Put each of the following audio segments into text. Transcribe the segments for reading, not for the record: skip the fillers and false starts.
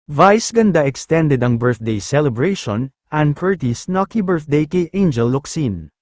Vice ganda extended ang birthday celebration, Ann Curtis Nucky birthday kay Angel Locsin.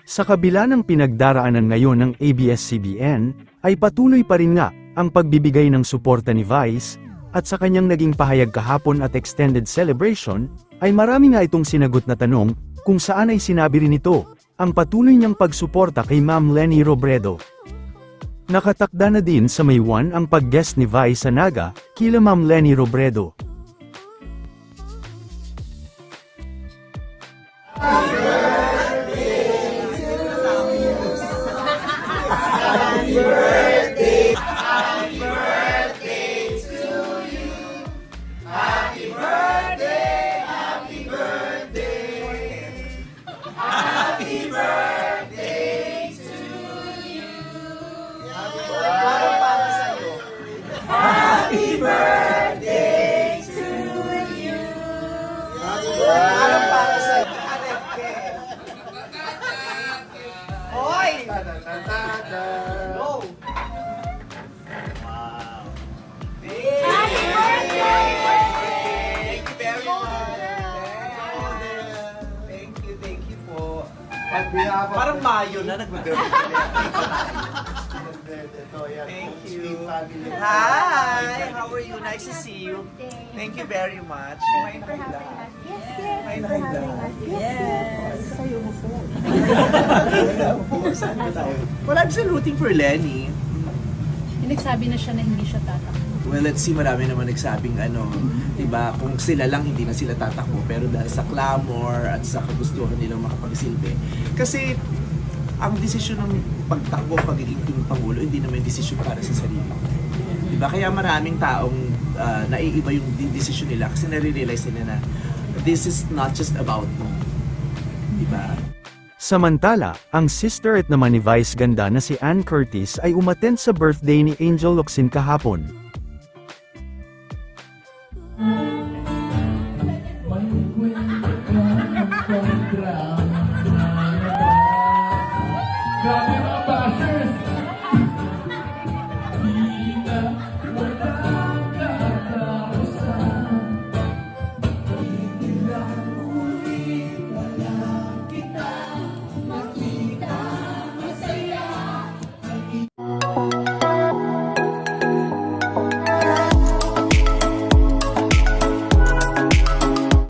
Sa kabila ng pinagdaraanan ngayon ng ABS-CBN, ay patuloy pa rin nga ang pagbibigay ng suporta ni Vice, at sa kanyang naging pahayag kahapon at extended celebration, ay marami nga itong sinagot na tanong, kung saan ay sinabi rin ito, ang patuloy niyang pagsuporta kay Ma'am Leni Robredo. Nakatakda na din sa May 1 ang pag-guest ni Vice sa Naga, kila Ma'am Leni Robredo. Parang Mayo na nag-birthday. Thank you. Hi! How are you? Nice to see you. Thank you very much. May nahila. May nahila. Yes. Well, I'm still rooting for Lenny. Nagsabi na siya na hindi siya tatakbo. Well, let's see, marami naman nagsabing diba, kung sila lang hindi na sila tatakbo, pero dahil sa clamor at sa kagustuhan nilang makapagsilbi. Kasi, ang desisyon ng pagtakbo, pagiging Pangulo, hindi naman desisyon para sa sarili. Diba? Kaya maraming taong naiiba yung desisyon nila kasi nare-realize nila na this is not just about me. Diba? Samantala, ang sister at naman ni Vice ganda na si Ann Curtis ay umattend sa birthday ni Angel Locsin kahapon.